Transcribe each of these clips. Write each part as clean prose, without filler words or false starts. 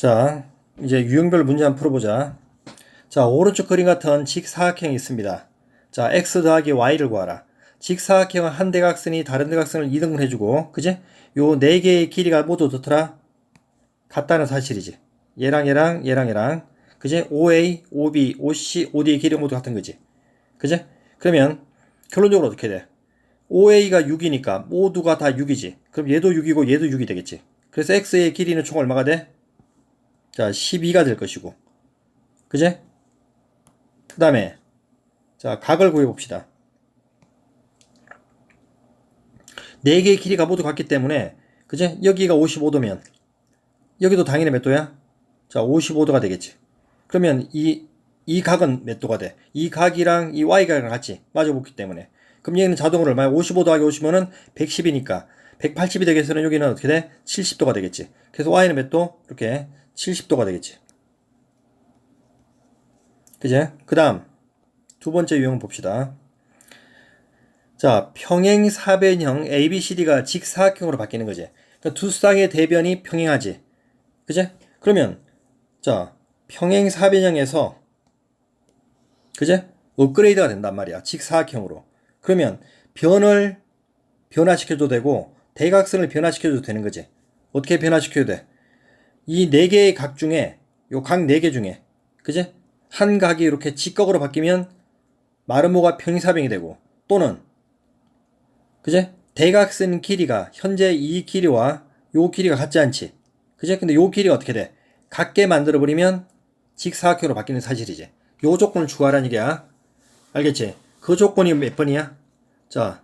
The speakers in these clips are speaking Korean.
자, 이제 유형별 문제 한번 풀어보자. 자, 오른쪽 그림 같은 직사각형이 있습니다. 자, x 더하기 y를 구하라. 직사각형은 한 대각선이 다른 대각선을 2등분 해주고, 그지? 요 네 개의 길이가 모두 어떻더라? 같다는 사실이지. 얘랑, 그지? OA, OB, OC, OD의 길이 모두 같은 거지. 그지? 그러면 결론적으로 어떻게 돼? OA가 6이니까 모두가 다 6이지. 그럼 얘도 6이고 얘도 6이 되겠지. 그래서 x의 길이는 총 얼마가 돼? 자, 12가 될 것이고. 그제? 그 다음에, 자, 각을 구해봅시다. 네 개의 길이가 모두 같기 때문에, 그제? 여기가 55도면, 여기도 당연히 몇 도야? 자, 55도가 되겠지. 그러면 이 각은 몇 도가 돼? 이 각이랑 이 y각이랑 같이 맞아붙기 때문에. 그럼 얘는 자동으로 얼마야? 55 더하기 50이면은 110이니까, 180이 되겠으면 여기는 어떻게 돼? 70도가 되겠지. 그래서 y는 몇 도? 이렇게 70도가 되겠지. 그제? 그 다음 두 번째 유형 봅시다. 자, 평행사변형 ABCD가 직사각형으로 바뀌는 거지. 그러니까 두 쌍의 대변이 평행하지. 그제? 그러면 자, 평행사변형에서 그제? 업그레이드가 된단 말이야. 직사각형으로. 그러면 변을 변화시켜줘도 되고 대각선을 변화시켜줘도 되는 거지. 어떻게 변화시켜도 돼? 이 네 개의 각 중에 요 각 네 개 중에 그제? 한 각이 이렇게 직각으로 바뀌면 마름모가 평행사변이 되고 또는 그제? 대각선 길이가 현재 이 길이와 요 길이가 같지 않지. 그제? 근데 요 길이가 어떻게 돼? 같게 만들어 버리면 직사각형으로 바뀌는 사실이지. 요 조건을 추가하라는 얘기야. 알겠지? 그 조건이 몇 번이야? 자,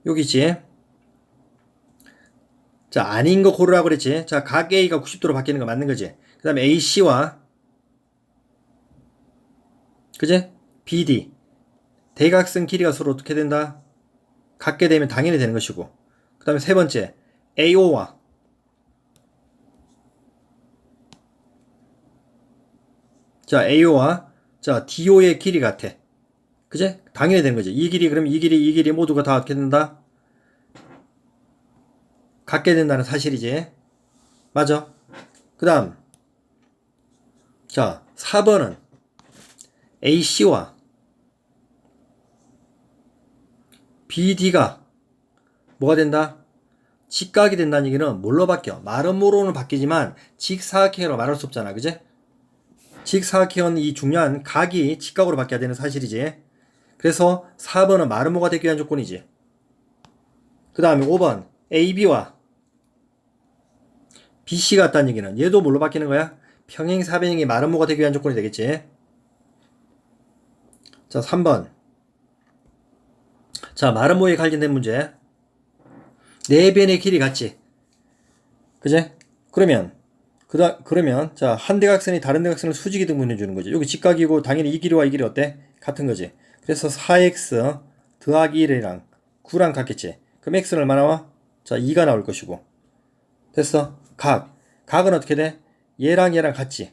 여기 있지. 자, 아닌 거 고르라고 그랬지. 자, 각 A가 90도로 바뀌는 거 맞는 거지. 그 다음에 AC와 그제? BD 대각선 길이가 서로 어떻게 된다? 같게 되면 당연히 되는 것이고. 그 다음에 세 번째 AO와 자 AO와 자 DO의 길이 같아. 그제? 당연히 되는 거지. 이 길이 그럼 이 길이 모두가 다 어떻게 된다? 같게 된다는 사실이지. 맞아. 그 다음 자 4번은 AC와 BD가 뭐가 된다? 직각이 된다는 얘기는 뭘로 바뀌어? 마름모로는 바뀌지만 직사각형으로 말할 수 없잖아. 그제? 직사각형은 이 중요한 각이 직각으로 바뀌어야 되는 사실이지. 그래서 4번은 마름모가 되기 위한 조건이지. 그 다음에 5번 AB와 BC가 같다는 얘기는 얘도 뭘로 바뀌는 거야? 평행사변형이 마름모가 되기 위한 조건이 되겠지. 자 3번 자 마름모에 관련된 문제 네 변의 길이 같지. 그제? 그러면 자 한 대각선이 다른 대각선을 수직이 등분해 주는 거지. 여기 직각이고 당연히 이 길이와 이 길이 어때? 같은 거지. 그래서 4x 더하기 1이랑 9랑 같겠지. 그럼 x는 얼마 나와? 자 2가 나올 것이고. 됐어? 각은 어떻게 돼? 얘랑 같지.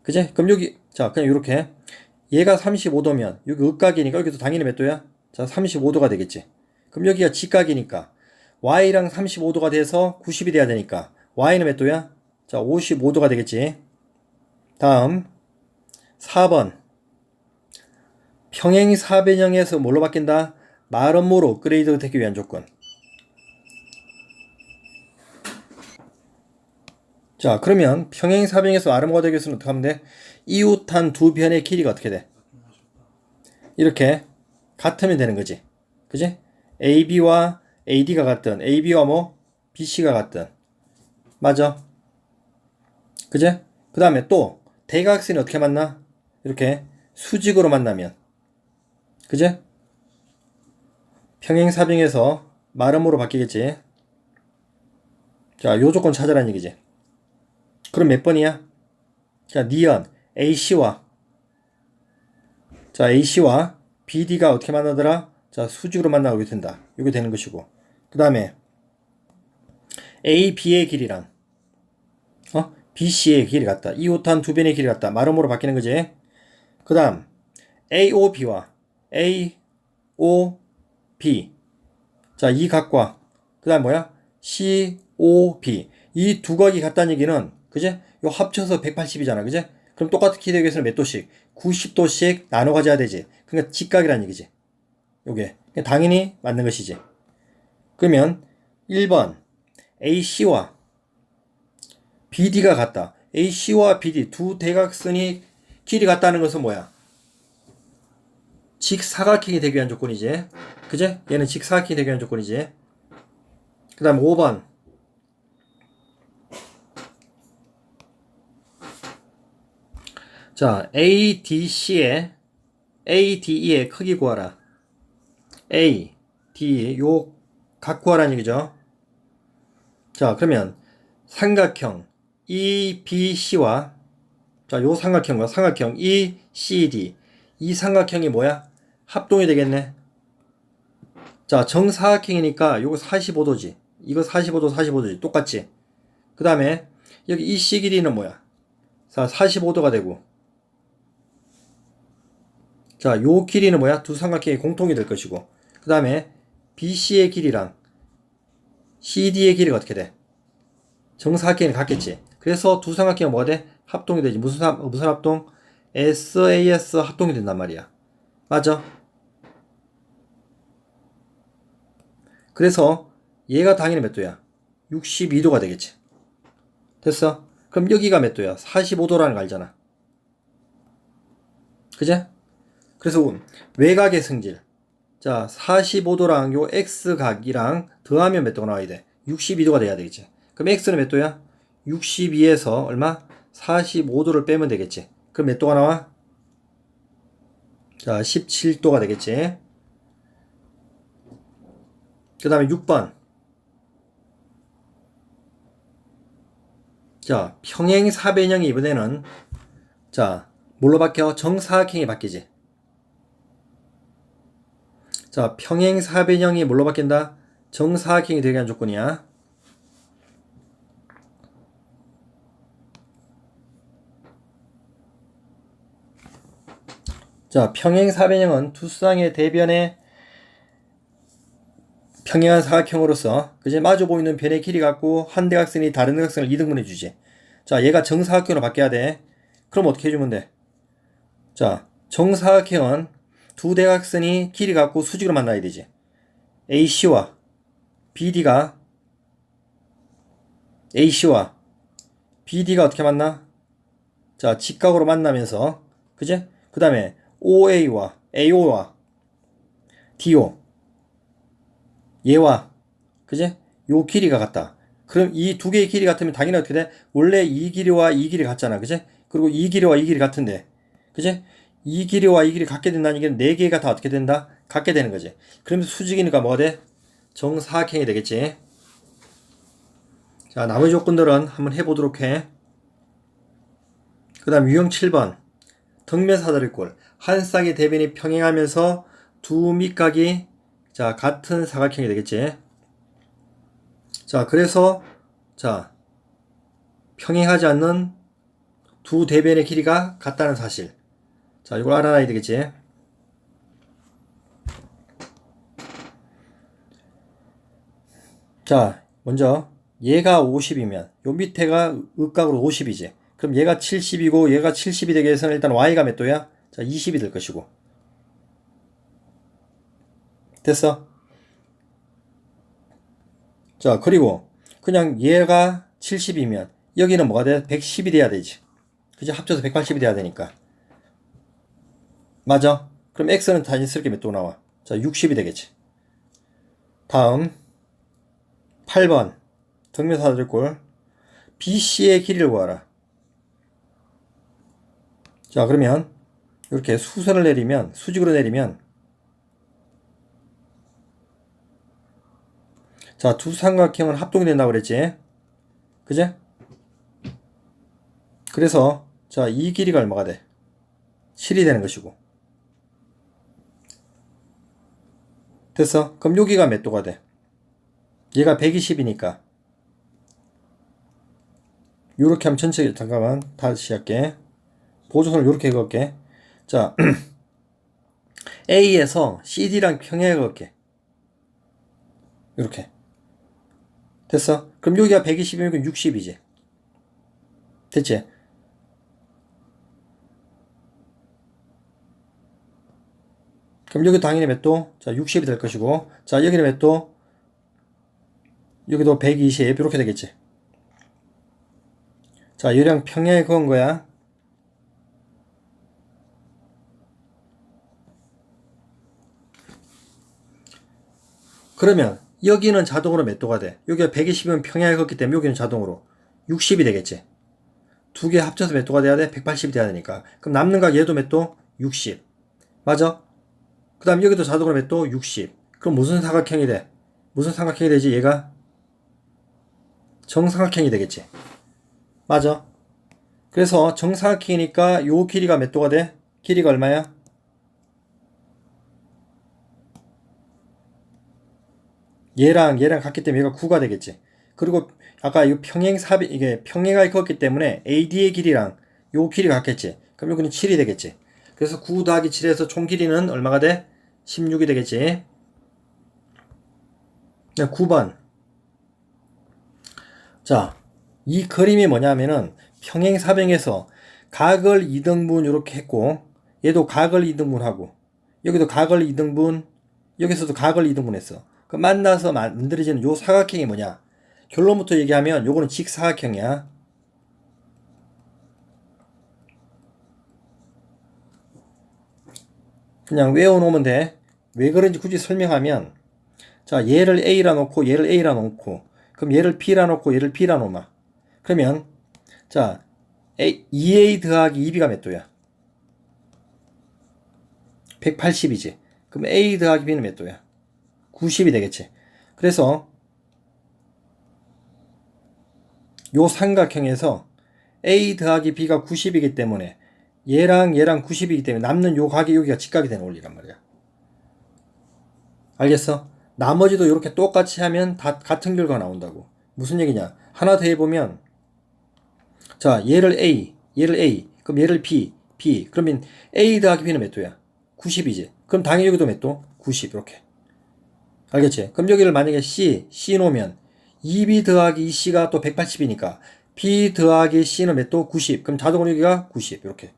그제? 그럼 여기 자 그냥 이렇게 얘가 35도면 여기 음각이니까 여기도 당연히 몇 도야? 자 35도가 되겠지. 그럼 여기가 직각이니까 y랑 35도가 돼서 90이 돼야 되니까 y는 몇 도야? 자 55도가 되겠지. 다음 4번 평행사변형에서 뭘로 바뀐다? 마름모로 업그레이드 되기 위한 조건. 자 그러면 평행사변형에서 마름모가 되기 위해서는 어떻게 하면 돼? 이웃한 두 변의 길이가 어떻게 돼? 이렇게 같으면 되는 거지. 그지? AB와 AD가 같든 AB와 뭐 BC가 같든 맞아. 그제? 그 다음에 또 대각선이 어떻게 만나? 이렇게 수직으로 만나면 그제? 평행사변에서 마름모로 바뀌겠지. 자, 요 조건 찾으라는 얘기지. 그럼 몇 번이야? 자, 니은 AC와 BD가 어떻게 만나더라? 자, 수직으로 만나게 된다. 이게 되는 것이고. 그 다음에 AB의 길이랑 BC의 길이 같다. 이웃한 두 변의 길이 같다. 마름모로 바뀌는 거지. 그 다음 AOB와 AOB 자, 이 각과 그 다음 뭐야? COB 이 두 각이 같다는 얘기는 그제? 요 합쳐서 180이잖아. 그제? 그럼 똑같은 키 되기 위해서는 몇 도씩? 90도씩 나눠 가져야 되지. 그러니까 직각이란 얘기지. 요게. 당연히 맞는 것이지. 그러면 1번 AC와 BD가 같다. AC와 BD 두 대각선이 길이 같다는 것은 뭐야? 직사각형이 되기 위한 조건이지. 그제? 얘는 직사각형이 되기 위한 조건이지. 그 다음 5번. 자, ADE의 크기 구하라. A, D, 요 각 구하라는 얘기죠. 자, 그러면 삼각형 EBC와 자, 요 삼각형과 삼각형 ECD 이 삼각형이 뭐야? 합동이 되겠네. 자, 정사각형이니까 요거 45도지. 이거 45도, 45도지. 똑같지? 그 다음에 여기 EC 길이는 뭐야? 자, 45도가 되고 자, 요 길이는 뭐야? 두 삼각형이 공통이 될 것이고 그 다음에 BC의 길이랑 CD의 길이가 어떻게 돼? 정사각형이 같겠지. 그래서 두 삼각형이 뭐가 돼? 합동이 되지. 무슨 합동? SAS 합동이 된단 말이야. 맞아? 그래서 얘가 당연히 몇 도야? 62도가 되겠지. 됐어? 그럼 여기가 몇 도야? 45도라는 거 알잖아. 그제? 그래서 외곽의 성질. 자, 45도랑 요 X각이랑 더하면 몇 도가 나와야 돼? 62도가 돼야 되겠지. 그럼 X는 몇 도야? 62에서 얼마? 45도를 빼면 되겠지. 그럼 몇 도가 나와? 자, 17도가 되겠지. 그 다음에 6번. 자, 평행사변형이 이번에는 자, 뭘로 바뀌어? 정사각형이 바뀌지. 자, 평행사변형이 뭘로 바뀐다? 정사각형이 되게 한 조건이야. 자, 평행사변형은 두 쌍의 대변의 평행한 사각형으로서 그제 마주 보이는 변의 길이 같고 한 대각선이 다른 대각선을 2등분해 주지. 자, 얘가 정사각형으로 바뀌어야 돼. 그럼 어떻게 해주면 돼? 자, 정사각형은 두 대각선이 길이 같고 수직으로 만나야 되지. AC와 BD가 어떻게 만나? 자, 직각으로 만나면서 그제? 그 다음에 OA와 AO와 DO 얘와 그제? 요 길이가 같다. 그럼 이 두 개의 길이 같으면 당연히 어떻게 돼? 원래 이 길이와 이 길이 같잖아. 그제? 그리고 이 길이와 이 길이 같은데. 그제? 이 길이와 이 길이 같게 된다는 얘기는 네 개가 다 어떻게 된다? 같게 되는 거지. 그러면 수직이니까 뭐가 돼? 정사각형이 되겠지. 자, 나머지 조건들은 한번 해보도록 해. 그 다음 유형 7번. 덕면사다리꼴. 한 쌍의 대변이 평행하면서 두 밑각이 자, 같은 사각형이 되겠지. 자, 그래서 자, 평행하지 않는 두 대변의 길이가 같다는 사실. 자, 이걸 알아놔야 되겠지. 자, 먼저 얘가 50이면 요 밑에가 으각으로 50이지. 그럼 얘가 70이고 얘가 70이 되기 위해서는 일단 y가 몇 도야? 자, 20이 될 것이고. 됐어? 자, 그리고 그냥 얘가 70이면 여기는 뭐가 돼? 110이 돼야 되지. 그지? 합쳐서 180이 돼야 되니까. 맞아? 그럼 x는 단위스럽게 몇 도 나와? 자, 60이 되겠지. 다음 8번 덕면사다리꼴 BC의 길이를 구하라. 자, 그러면 이렇게 수선을 내리면 수직으로 내리면 자, 두 삼각형은 합동이 된다고 그랬지. 그제? 그래서 자, 이 길이가 얼마가 돼? 7이 되는 것이고. 됐어? 그럼 여기가 몇 도가 돼? 얘가 120이니까 요렇게 하면 전체 잠깐만 다시 할게. 보조선을 요렇게 그을게. 자, A에서 CD랑 평행을 그을게. 요렇게. 됐어? 그럼 여기가 120이면 60이지. 됐지? 그럼 여기 당연히 몇 도? 자, 60이 될 것이고, 자, 여기는 몇 도? 여기도 120 이렇게 되겠지. 자, 요령 평행에 그은 거야. 그러면 여기는 자동으로 몇 도가 돼? 여기가 120이면 평행에 걷기 때문에 여기는 자동으로 60이 되겠지. 두 개 합쳐서 몇 도가 돼야 돼? 180이 돼야 되니까. 그럼 남는 각 얘도 몇 도? 60. 맞아? 그 다음 여기도 자동으로 몇 도? 60. 그럼 무슨 사각형이 돼? 무슨 삼각형이 되지? 얘가 정삼각형이 되겠지. 맞아. 그래서 정삼각형이니까 요 길이가 몇 도가 돼? 길이가 얼마야? 얘랑 같기 때문에 얘가 9가 되겠지. 그리고 아까 이 평행삽이 이게 평행하게 컸기 때문에 AD의 길이랑 요 길이가 같겠지. 그럼 여기는 7이 되겠지. 그래서 9 더하기 7에서 총 길이는 얼마가 돼? 16이 되겠지. 9번. 자, 이 그림이 뭐냐면은 평행사변에서 각을 2등분 이렇게 했고, 얘도 각을 2등분하고, 여기도 각을 2등분, 여기서도 각을 2등분 했어. 그 만나서 만들어지는 요 사각형이 뭐냐? 결론부터 얘기하면 요거는 직사각형이야. 그냥 외워놓으면 돼. 왜 그런지 굳이 설명하면, 자, 얘를 A라 놓고, 얘를 A라 놓고, 그럼 얘를 B라 놓고, 얘를 B라 놓으마. 그러면, 자, 2A 더하기 2B가 몇 도야? 180이지. 그럼 A 더하기 B는 몇 도야? 90이 되겠지. 그래서 요 삼각형에서 A 더하기 B가 90이기 때문에 얘랑 90이기 때문에 남는 요 각이 여기가 직각이 되는 원리란 말이야. 알겠어? 나머지도 이렇게 똑같이 하면 다 같은 결과가 나온다고. 무슨 얘기냐? 하나 더 해보면, 자, 얘를 A, 그럼 얘를 B. 그러면 A 더하기 B는 몇 도야? 90이지. 그럼 당연히 여기도 몇 도? 90 이렇게. 알겠지? 그럼 여기를 만약에 C 놓으면 2B 더하기 2C가 또 180이니까 B 더하기 C는 몇 도? 90. 그럼 자동으로 여기가 90 이렇게.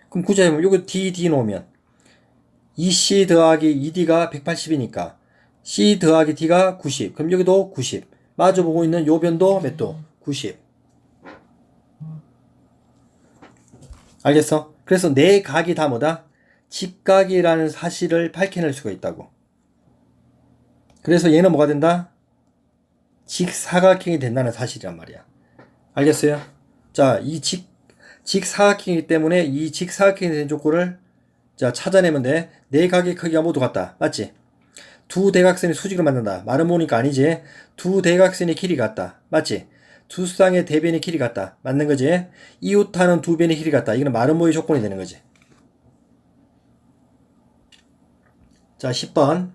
그럼 굳이 하면 여기 D 놓으면 2C 더하기 2D가 180이니까 C 더하기 D가 90. 그럼 여기도 90. 마주보고 있는 요 변도 몇 도? 90. 알겠어? 그래서 네 각이 다 뭐다? 직각이라는 사실을 밝혀낼 수가 있다고. 그래서 얘는 뭐가 된다? 직사각형이 된다는 사실이란 말이야. 알겠어요? 자, 이 직사각형이기 때문에 이 직사각형이 된 조건을 자, 찾아내면 돼. 네 각의 크기가 모두 같다. 맞지? 두 대각선이 수직으로 만든다. 말은 뭐니까 아니지? 두 대각선의 길이 같다. 맞지? 두 쌍의 대변의 길이 같다. 맞는 거지? 이웃하는 두 변의 길이 같다. 이거는 말은 뭐의 조건이 되는 거지. 자, 10번.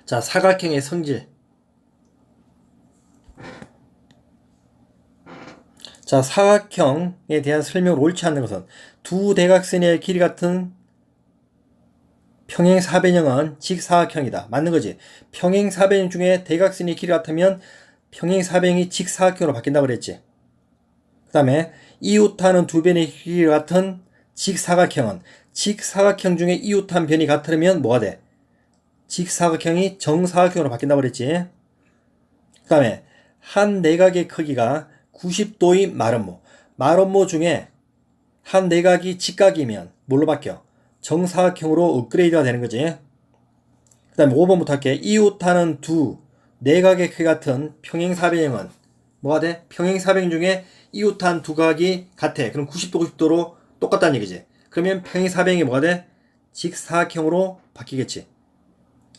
자, 사각형의 성질. 자, 사각형에 대한 설명을 옳지 않는 것은 두 대각선의 길이 같은 평행사변형은 직사각형이다. 맞는 거지? 평행사변형 중에 대각선의 길이 같으면 평행사변형이 직사각형으로 바뀐다고 그랬지. 그 다음에 이웃하는 두 변의 길이 같은 직사각형은 직사각형 중에 이웃한 변이 같으면 뭐가 돼? 직사각형이 정사각형으로 바뀐다고 그랬지. 그 다음에 한 내각의 크기가 90도인 마름모. 마름모 중에 한 내각이 직각이면 뭘로 바뀌어? 정사각형으로 업그레이드가 되는 거지. 그 다음에 5번부터 할게. 이웃하는 두 내각의 크기 같은 평행사변형은 뭐가 돼? 평행사변형 중에 이웃한 두 각이 같아. 그럼 90도 90도로 똑같다는 얘기지. 그러면 평행사변형이 뭐가 돼? 직사각형으로 바뀌겠지.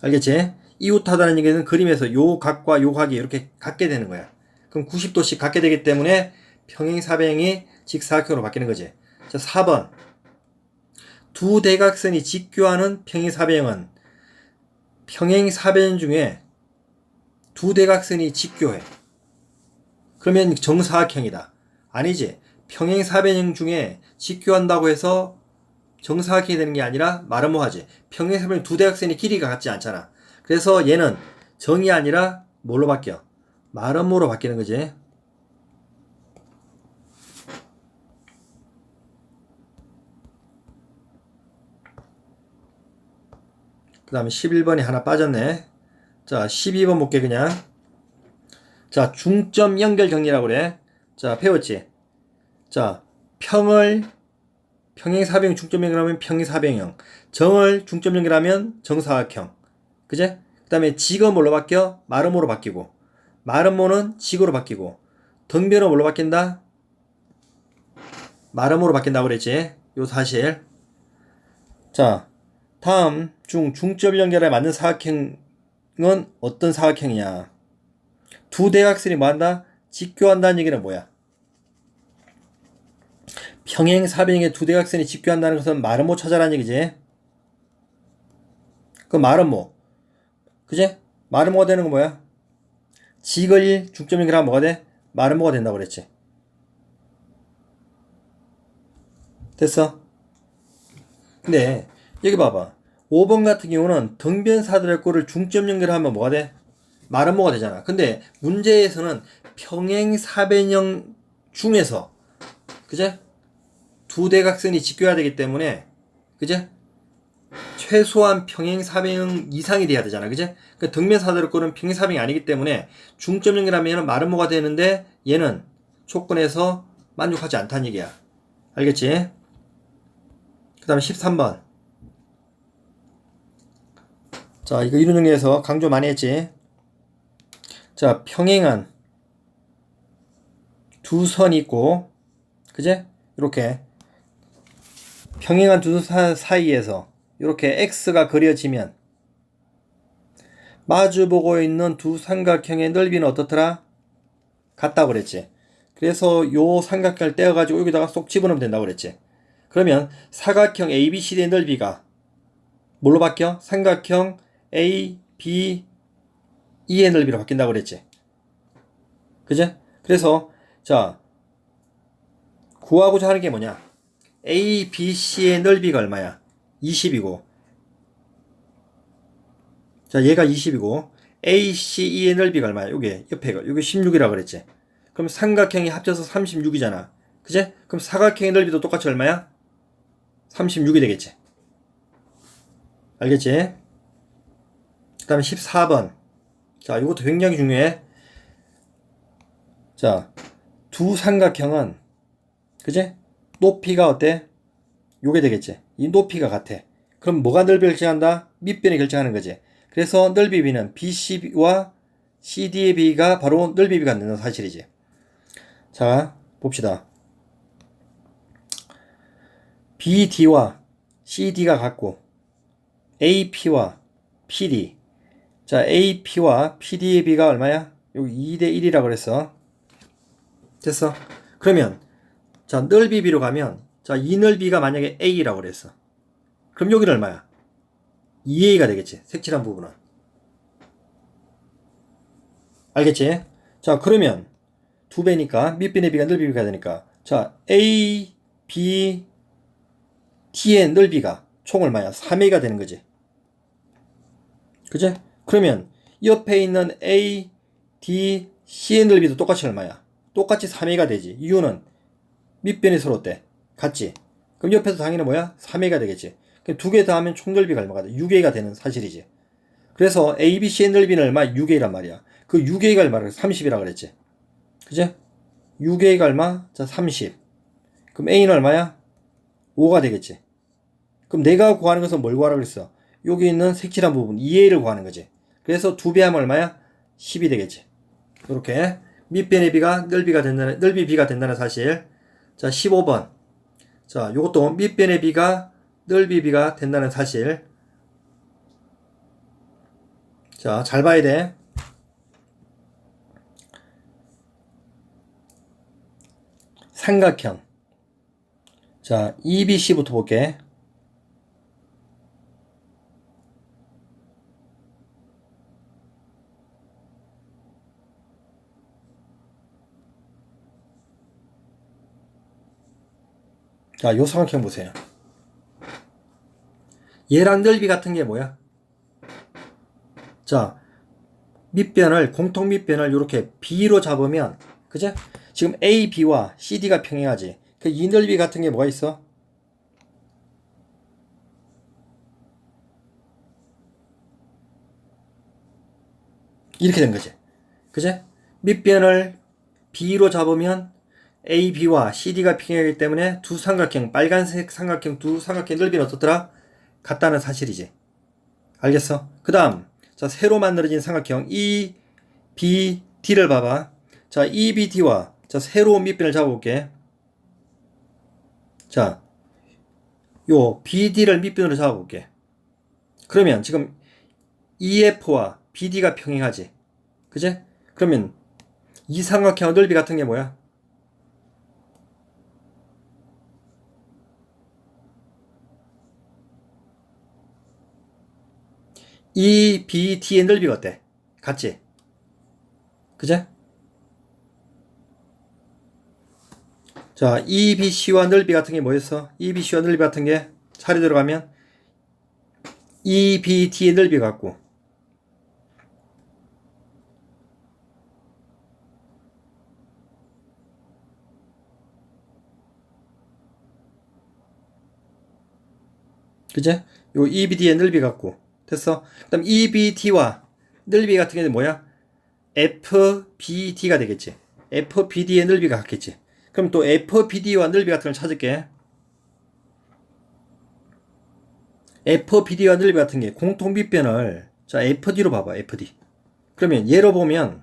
알겠지? 이웃하다는 얘기는 그림에서 요 각과 요 각이 이렇게 같게 되는 거야. 그럼 90도씩 같게 되기 때문에 평행사변형이 직사각형으로 바뀌는 거지. 자, 4번. 두 대각선이 직교하는 평행사변형은 평행사변형 중에 두 대각선이 직교해. 그러면 정사각형이다. 아니지. 평행사변형 중에 직교한다고 해서 정사각형이 되는 게 아니라 말은 뭐하지? 평행사변형 두 대각선의 길이가 같지 않잖아. 그래서 얘는 정이 아니라 뭘로 바뀌어? 말은 뭐로 바뀌는 거지? 그 다음에 11번이 하나 빠졌네. 자, 12번 볼게, 그냥. 자, 중점 연결 정리라고 그래. 자, 배웠지? 자, 평행사변형 중점 연결하면 평행사변형. 정을 중점 연결하면 정사각형. 그제? 그 다음에 직은 뭘로 바뀌어? 마름모로 바뀌고. 마름모는 직으로 바뀌고. 등변은 뭘로 바뀐다? 마름모로 바뀐다고 그랬지? 요 사실. 자, 다음 중점 연결에 맞는 사각형은 어떤 사각형이냐? 두 대각선이 뭐한다? 직교한다는 얘기는 뭐야? 평행사변형의 두 대각선이 직교한다는 것은 마름모 찾아라는 얘기지. 그 마름모. 그지? 마름모가 되는 건 뭐야? 직을 중점 연결하면 뭐가 돼? 마름모가 된다고 그랬지. 됐어? 근데 여기 봐봐. 5번 같은 경우는 등변사들의 꼴을 중점 연결하면 뭐가 돼? 마름모가 되잖아. 근데 문제에서는 평행사변형 중에서 그제? 두 대각선이 직교해야 되기 때문에 그제? 최소한 평행사변형 이상이 돼야 되잖아. 그제? 그 등변사들의 꼴은 평행사변이 아니기 때문에 중점 연결하면 마름모가 되는데 얘는 조건에서 만족하지 않다는 얘기야. 알겠지? 그 다음에 13번. 자, 이거 이론 정리에서 강조 많이 했지. 자, 평행한 두 선이 있고, 그제? 이렇게 평행한 두 선 사이에서 이렇게 X가 그려지면 마주보고 있는 두 삼각형의 넓이는 어떻더라? 같다고 그랬지. 그래서 요 삼각형을 떼어가지고 여기다가 쏙 집어넣으면 된다고 그랬지. 그러면 사각형 ABCD의 넓이가 뭘로 바뀌어? 삼각형 ABE의 넓이로 바뀐다고 그랬지. 그제? 그래서 자, 구하고자 하는 게 뭐냐? ABC의 넓이가 얼마야? 20이고 자, 얘가 20이고 ACE의 넓이가 얼마야? 요게 옆에가 요게 16이라고 그랬지. 그럼 삼각형이 합쳐서 36이잖아. 그제? 그럼 사각형의 넓이도 똑같이 얼마야? 36이 되겠지. 알겠지? 그 다음에 14번. 자, 이것도 굉장히 중요해. 자, 두 삼각형은, 그지? 높이가 어때? 요게 되겠지. 이 높이가 같아. 그럼 뭐가 넓이를 결정한다? 밑변이 결정하는 거지. 그래서 넓이 비는 BC와 CD의 비가 바로 넓이 비가 되는 사실이지. 자, 봅시다. BD와 CD가 같고, AP와 PD. 자, AP와 PD의 비가 얼마야? 여기 2대 1이라고 그랬어. 됐어? 그러면, 자, 넓이 비로 가면, 자, 이 넓이가 만약에 A라고 그랬어. 그럼 여기는 얼마야? 2A가 되겠지. 색칠한 부분은. 알겠지? 자, 그러면, 두 배니까, 밑변의 비가 넓이 비가 되니까, 자, A, B, T의 넓이가 총 얼마야? 3A가 되는 거지. 그제? 그러면 옆에 있는 A, D, C의 넓이도 똑같이 얼마야? 똑같이 3A가 되지. 이유는 밑변이 서로 어때? 같지? 그럼 옆에서 당연히 뭐야? 3A가 되겠지. 그럼 두 개 더하면 총 넓이가 얼마가 돼? 6A가 되는 사실이지. 그래서 A, B, C의 넓이는 얼마? 6A란 말이야. 그 6A가 얼마야? 30이라 그랬지. 그제? 6A가 얼마? 자, 30. 그럼 A는 얼마야? 5가 되겠지. 그럼 내가 구하는 것은 뭘 구하라고 그랬어? 여기 있는 색칠한 부분 2A를 구하는 거지. 그래서 2배 하면 얼마야? 10이 되겠지. 이렇게 밑변의 비가 넓이 비가 된다는 사실. 자, 15번. 자, 요것도 밑변의 비가 넓이 비가 된다는 사실. 자, 잘 봐야 돼. 삼각형. 자, EBC부터 볼게. 자, 요 삼각형 보세요. 얘랑 넓이 같은 게 뭐야? 자, 밑변을, 공통 밑변을 이렇게 B로 잡으면, 그죠? 지금 A, B와 CD가 평행하지. 그 이 넓이 같은 게 뭐가 있어? 이렇게 된 거지. 그제? 밑변을 B로 잡으면 AB와 CD가 평행하기 때문에 두 삼각형, 빨간색 삼각형 두 삼각형 넓이는 어떻더라? 같다는 사실이지. 알겠어? 그 다음, 자, 새로 만들어진 삼각형 EBD를 봐봐. 자, EBD와 자, 새로운 밑변을 잡아볼게. 자, 요 BD를 밑변으로 잡아볼게. 그러면 지금 EF와 BD가 평행하지. 그제? 그러면 이 삼각형 넓이 같은 게 뭐야? EBD의 넓이가 어때? 같지? 그제? 자, EBC와 넓이 같은 게 뭐였어? EBC와 넓이 같은 게 차례 들어가면 EBD의 넓이 같고, 그제? 요 EBD의 넓이 같고, 됐어? 그 다음 EBD와 넓이 같은 게 뭐야? FBD가 되겠지. FBD의 넓이가 같겠지. 그럼 또 FBD와 넓이 같은 걸 찾을게. FBD와 넓이 같은 게 공통 밑변을 자 FD로 봐봐. FD. 그러면 얘로 보면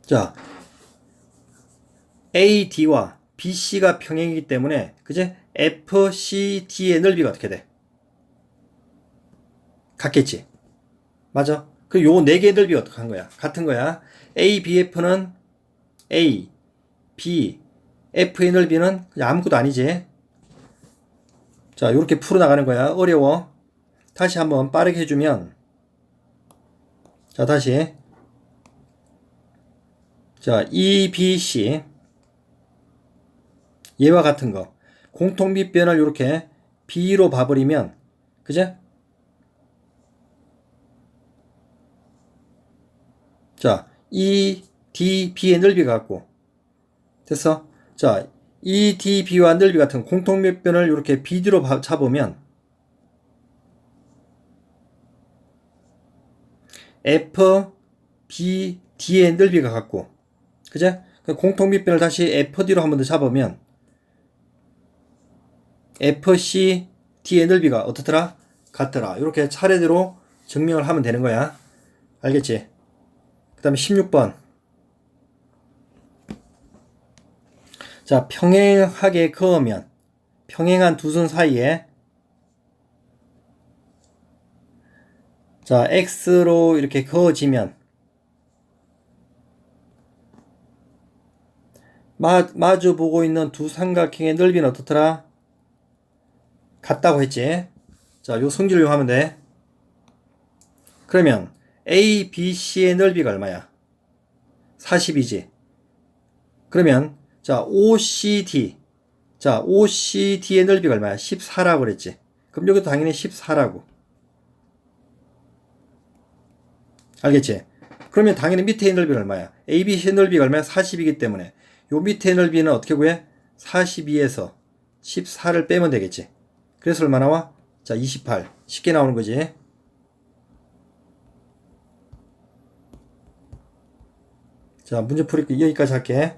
자 AD와 BC가 평행이기 때문에 그제 FCD의 넓이가 어떻게 돼? 같겠지. 맞아. 그 요 네 개의 넓이가 어떻게 한 거야? 같은 거야. ABF는 A, B, F의 넓이는 그냥 아무것도 아니지. 자, 요렇게 풀어나가는 거야. 어려워. 다시 한번 빠르게 해주면 자, 다시 자, EBC 얘와 같은 거 공통 밑변을 이렇게 B로 봐버리면 그제? 자, EDB의 넓이가 같고 됐어? 자, EDB와 넓이 같은 공통 밑변을 이렇게 BD로 잡으면 FBD의 넓이가 같고 그제? 공통 밑변을 다시 FD로 한 번 더 잡으면 FCD의 넓이가 어떻더라? 같더라. 이렇게 차례대로 증명을 하면 되는 거야. 알겠지? 그 다음에 16번. 자, 평행하게 그으면 평행한 두 선 사이에 자, X로 이렇게 그어지면 마주 보고 있는 두 삼각형의 넓이는 어떻더라? 같다고 했지. 자, 요 성질을 이용하면 돼. 그러면 A, B, C의 넓이가 얼마야? 40이지. 그러면 자, OCD. 자, OCD의 넓이가 얼마야? 14라고 그랬지. 그럼 여기도 당연히 14라고. 알겠지? 그러면 당연히 밑에 넓이는 얼마야? ABC의 넓이가 얼마야? 40이기 때문에 요 밑에 넓이는 어떻게 구해? 42에서 14를 빼면 되겠지. 그래서 얼마 나와? 자, 28. 쉽게 나오는 거지. 자, 문제 풀이 여기까지 할게.